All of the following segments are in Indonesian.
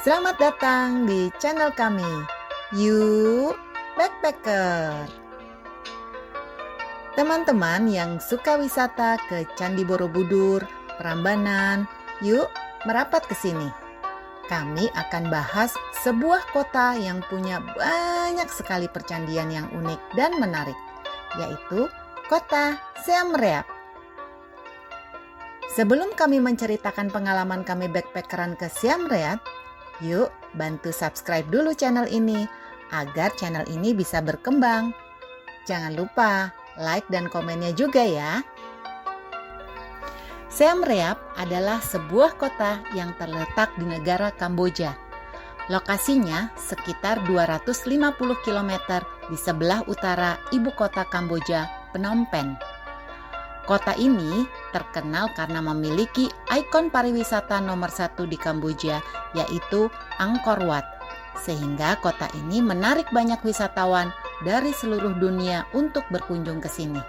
Selamat datang di channel kami, Yuk Backpacker. Teman-teman yang suka wisata ke Candi Borobudur, Prambanan, yuk merapat ke sini. Kami akan bahas sebuah kota yang punya banyak sekali percandian yang unik dan menarik, yaitu kota Siam Reap. Sebelum kami menceritakan pengalaman kami backpackeran ke Siam Reap, yuk bantu subscribe dulu channel ini agar channel ini bisa berkembang. Jangan lupa like dan komennya juga ya. Siam Reap adalah sebuah kota yang terletak di negara Kamboja. Lokasinya sekitar 250 km di sebelah utara ibu kota Kamboja, Phnom Penh. Kota ini terkenal karena memiliki ikon pariwisata nomor 1 di Kamboja, yaitu Angkor Wat. Sehingga kota ini menarik banyak wisatawan dari seluruh dunia untuk berkunjung ke sini.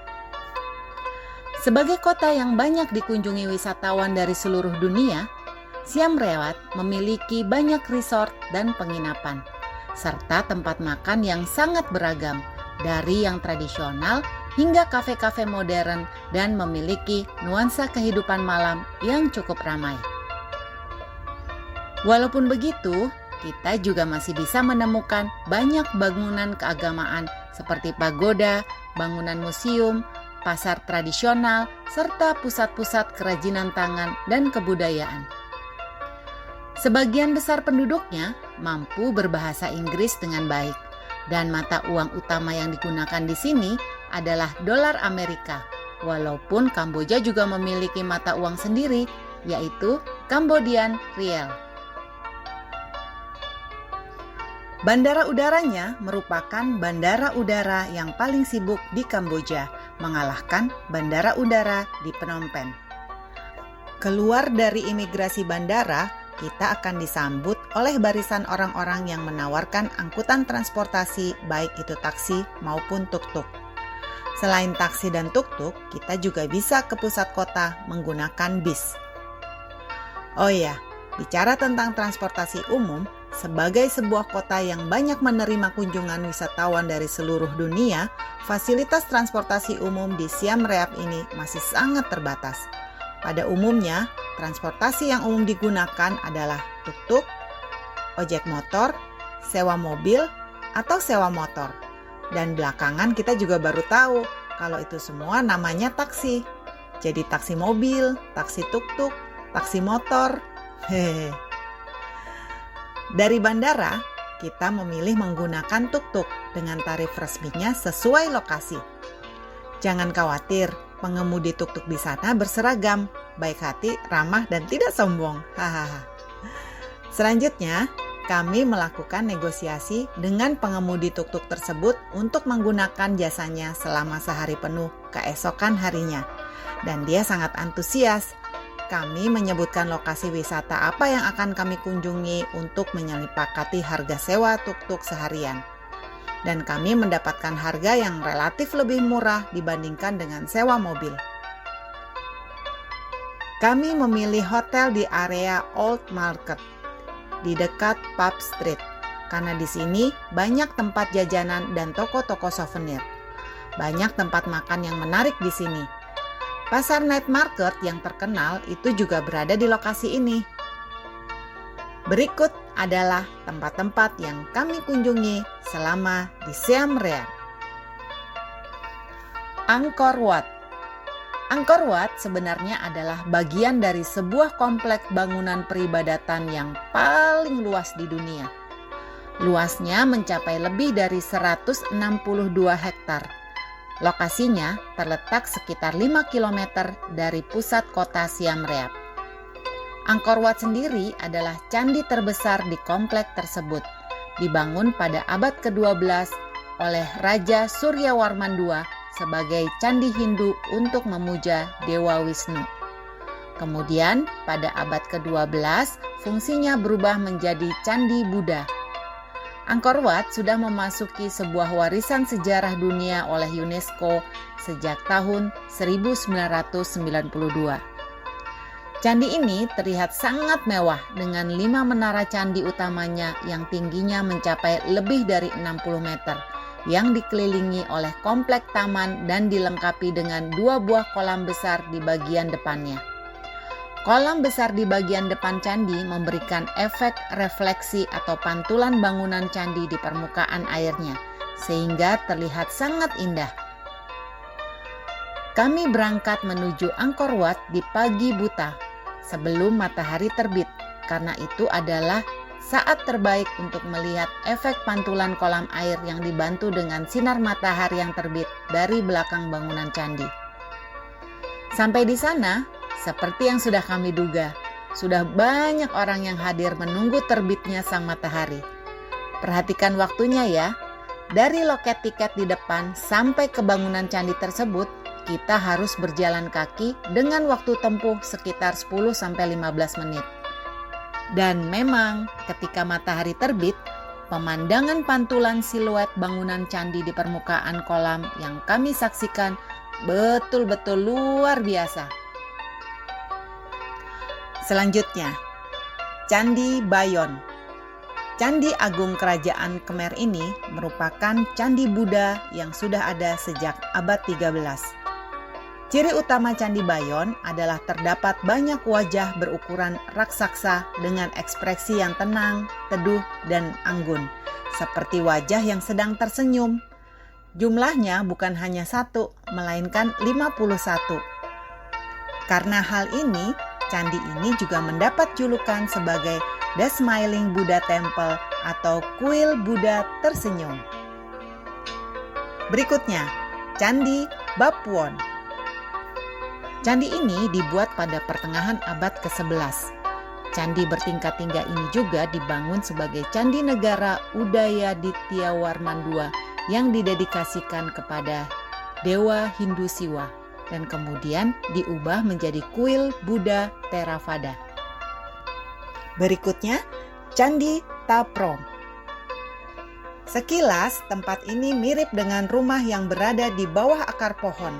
Sebagai kota yang banyak dikunjungi wisatawan dari seluruh dunia, Siam Reap memiliki banyak resort dan penginapan, serta tempat makan yang sangat beragam, dari yang tradisional hingga kafe-kafe modern dan memiliki nuansa kehidupan malam yang cukup ramai. Walaupun begitu, kita juga masih bisa menemukan banyak bangunan keagamaan seperti pagoda, bangunan museum, pasar tradisional, serta pusat-pusat kerajinan tangan dan kebudayaan. Sebagian besar penduduknya mampu berbahasa Inggris dengan baik, dan mata uang utama yang digunakan di sini adalah dolar Amerika, walaupun Kamboja juga memiliki mata uang sendiri, yaitu Cambodian Riel. Bandara udaranya merupakan bandara udara yang paling sibuk di Kamboja, mengalahkan bandara udara di Phnom Penh. Keluar dari imigrasi bandara, kita akan disambut oleh barisan orang-orang yang menawarkan angkutan transportasi, baik itu taksi maupun tuk-tuk. Selain taksi dan tuk-tuk, kita juga bisa ke pusat kota menggunakan bis. Oh iya, bicara tentang transportasi umum, sebagai sebuah kota yang banyak menerima kunjungan wisatawan dari seluruh dunia, fasilitas transportasi umum di Siam Reap ini masih sangat terbatas. Pada umumnya, transportasi yang umum digunakan adalah tuk-tuk, ojek motor, sewa mobil, atau sewa motor. Dan belakangan kita juga baru tahu kalau itu semua namanya taksi. Jadi taksi mobil, taksi tuk-tuk, taksi motor. Hehehe. Dari bandara, kita memilih menggunakan tuk-tuk dengan tarif resminya sesuai lokasi. Jangan khawatir, pengemudi tuk-tuk di sana berseragam, baik hati, ramah, dan tidak sombong. Hahaha. Selanjutnya, kami melakukan negosiasi dengan pengemudi tuk-tuk tersebut untuk menggunakan jasanya selama sehari penuh keesokan harinya. Dan dia sangat antusias. Kami menyebutkan lokasi wisata apa yang akan kami kunjungi untuk menyepakati harga sewa tuk-tuk seharian. Dan kami mendapatkan harga yang relatif lebih murah dibandingkan dengan sewa mobil. Kami memilih hotel di area Old Market, di dekat Pub Street, karena di sini banyak tempat jajanan dan toko-toko souvenir. Banyak tempat makan yang menarik di sini. Pasar night market yang terkenal itu juga berada di lokasi ini. Berikut adalah tempat-tempat yang kami kunjungi selama di Siam Reap. Angkor Wat. Angkor Wat sebenarnya adalah bagian dari sebuah kompleks bangunan peribadatan yang paling luas di dunia. Luasnya mencapai lebih dari 162 hektar. Lokasinya terletak sekitar 5 km dari pusat kota Siam Reap. Angkor Wat sendiri adalah candi terbesar di kompleks tersebut, dibangun pada abad ke-12 oleh Raja Suryawarman II sebagai candi Hindu untuk memuja Dewa Wisnu. Kemudian pada abad ke-12 fungsinya berubah menjadi candi Buddha. Angkor Wat sudah memasuki sebuah warisan sejarah dunia oleh UNESCO sejak tahun 1992. Candi ini terlihat sangat mewah dengan 5 menara candi utamanya yang tingginya mencapai lebih dari 60 meter, yang dikelilingi oleh komplek taman dan dilengkapi dengan 2 buah kolam besar di bagian depannya. Kolam besar di bagian depan candi memberikan efek refleksi atau pantulan bangunan candi di permukaan airnya, sehingga terlihat sangat indah. Kami berangkat menuju Angkor Wat di pagi buta, sebelum matahari terbit, karena itu adalah saat terbaik untuk melihat efek pantulan kolam air yang dibantu dengan sinar matahari yang terbit dari belakang bangunan candi. Sampai di sana, seperti yang sudah kami duga, sudah banyak orang yang hadir menunggu terbitnya sang matahari. Perhatikan waktunya ya, dari loket tiket di depan sampai ke bangunan candi tersebut, kita harus berjalan kaki dengan waktu tempuh sekitar 10-15 menit. Dan memang ketika matahari terbit, pemandangan pantulan siluet bangunan candi di permukaan kolam yang kami saksikan betul-betul luar biasa. Selanjutnya, Candi Bayon. Candi Agung Kerajaan Khmer ini merupakan candi Buddha yang sudah ada sejak abad 13. Ciri utama Candi Bayon adalah terdapat banyak wajah berukuran raksasa dengan ekspresi yang tenang, teduh, dan anggun, seperti wajah yang sedang tersenyum. Jumlahnya bukan hanya 1, melainkan 51. Karena hal ini, candi ini juga mendapat julukan sebagai The Smiling Buddha Temple atau kuil Buddha tersenyum. Berikutnya, Candi Bapwon. Candi ini dibuat pada pertengahan abad ke-11. Candi bertingkat-tingkat ini juga dibangun sebagai candi negara Udayaditya-Warman II yang didedikasikan kepada Dewa Hindu Siwa dan kemudian diubah menjadi kuil Buddha Theravada. Berikutnya, Candi Ta Prohm. Sekilas tempat ini mirip dengan rumah yang berada di bawah akar pohon.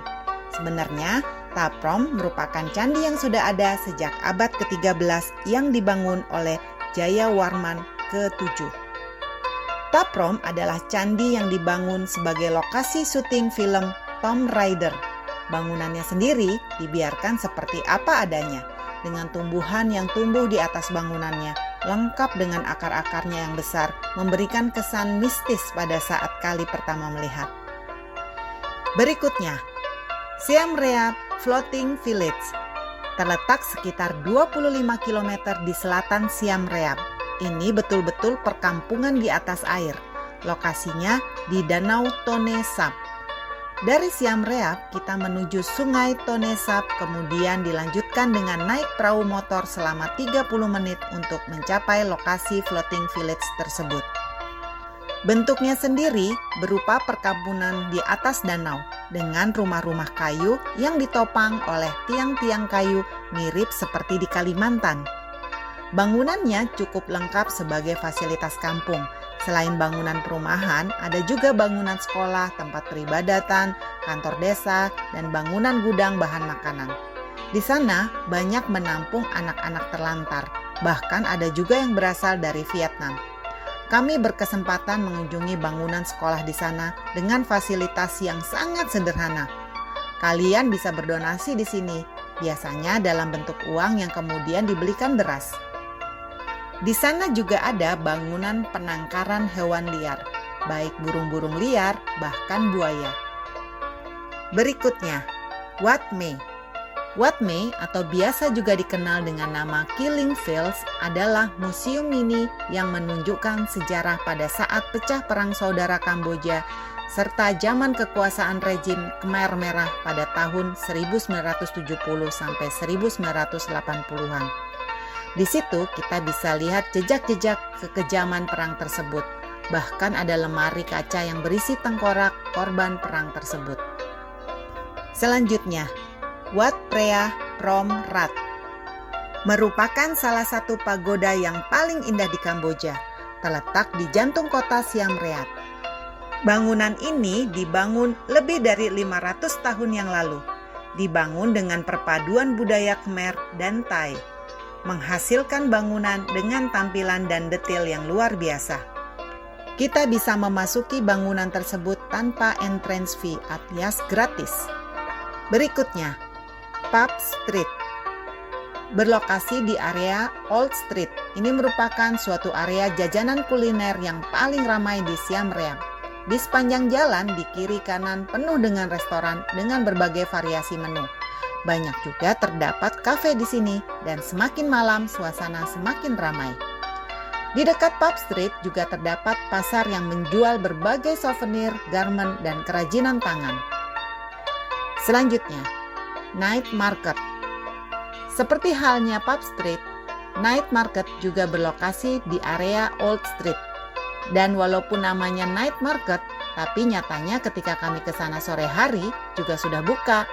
Sebenarnya, Ta Prohm merupakan candi yang sudah ada sejak abad ke-13 yang dibangun oleh Jayawarman ke-7. Ta Prohm adalah candi yang dibangun sebagai lokasi syuting film Tomb Raider. Bangunannya sendiri dibiarkan seperti apa adanya, dengan tumbuhan yang tumbuh di atas bangunannya, lengkap dengan akar-akarnya yang besar, memberikan kesan mistis pada saat kali pertama melihat. Berikutnya, Siam Reap Floating Village terletak sekitar 25 km di selatan Siam Reap. Ini betul-betul perkampungan di atas air. Lokasinya di Danau Tonle Sap. Dari Siam Reap kita menuju Sungai Tonle Sap, kemudian dilanjutkan dengan naik perahu motor selama 30 menit untuk mencapai lokasi floating village tersebut. Bentuknya sendiri berupa perkampungan di atas danau dengan rumah-rumah kayu yang ditopang oleh tiang-tiang kayu mirip seperti di Kalimantan. Bangunannya cukup lengkap sebagai fasilitas kampung. Selain bangunan perumahan, ada juga bangunan sekolah, tempat peribadatan, kantor desa, dan bangunan gudang bahan makanan. Di sana banyak menampung anak-anak terlantar, bahkan ada juga yang berasal dari Vietnam. Kami berkesempatan mengunjungi bangunan sekolah di sana dengan fasilitas yang sangat sederhana. Kalian bisa berdonasi di sini, biasanya dalam bentuk uang yang kemudian dibelikan beras. Di sana juga ada bangunan penangkaran hewan liar, baik burung-burung liar, bahkan buaya. Berikutnya, Wat Mei. Wat Mei atau biasa juga dikenal dengan nama Killing Fields adalah museum mini yang menunjukkan sejarah pada saat pecah perang saudara Kamboja serta zaman kekuasaan rejim Khmer Merah pada tahun 1970 sampai 1980-an. Di situ kita bisa lihat jejak-jejak kekejaman perang tersebut. Bahkan ada lemari kaca yang berisi tengkorak korban perang tersebut. Selanjutnya, Wat Phra Prom Rat merupakan salah satu pagoda yang paling indah di Kamboja, terletak di jantung kota Siam Reap. Bangunan ini dibangun lebih dari 500 tahun yang lalu. dibangun dengan perpaduan budaya Khmer dan Thai, menghasilkan bangunan dengan tampilan dan detail yang luar biasa. Kita bisa memasuki bangunan tersebut tanpa entrance fee alias gratis. Berikutnya, Pub Street. Berlokasi di area Old Street, ini merupakan suatu area jajanan kuliner yang paling ramai di Siam Reap. Di sepanjang jalan di kiri kanan penuh dengan restoran dengan berbagai variasi menu. Banyak juga terdapat kafe di sini dan semakin malam suasana semakin ramai. Di dekat Pub Street juga terdapat pasar yang menjual berbagai souvenir, garment, dan kerajinan tangan. Selanjutnya, Night Market. Seperti halnya Pub Street, Night Market juga berlokasi di area Old Street. Dan walaupun namanya Night Market, tapi nyatanya ketika kami ke sana sore hari juga sudah buka.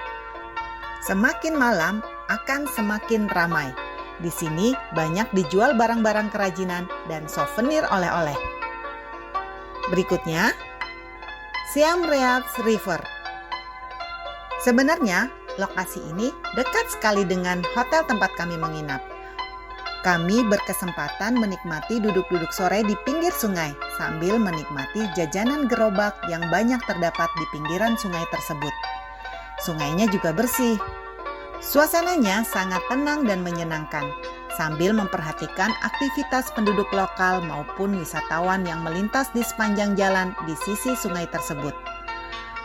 Semakin malam akan semakin ramai. Di sini banyak dijual barang-barang kerajinan dan souvenir oleh-oleh. Berikutnya, Siam Reap River. Sebenarnya, lokasi ini dekat sekali dengan hotel tempat kami menginap. Kami berkesempatan menikmati duduk-duduk sore di pinggir sungai sambil menikmati jajanan gerobak yang banyak terdapat di pinggiran sungai tersebut. Sungainya juga bersih. Suasananya sangat tenang dan menyenangkan, sambil memperhatikan aktivitas penduduk lokal maupun wisatawan yang melintas di sepanjang jalan di sisi sungai tersebut.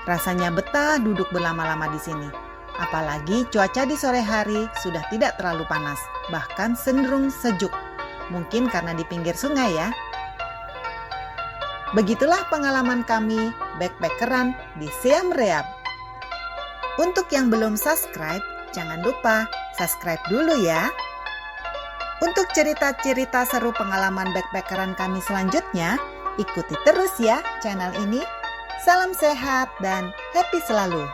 Rasanya betah duduk berlama-lama di sini. Apalagi cuaca di sore hari sudah tidak terlalu panas, bahkan cenderung sejuk. Mungkin karena di pinggir sungai ya. Begitulah pengalaman kami backpackeran di Siam Reap. Untuk yang belum subscribe, jangan lupa subscribe dulu ya. Untuk cerita-cerita seru pengalaman backpackeran kami selanjutnya, ikuti terus ya channel ini. Salam sehat dan happy selalu.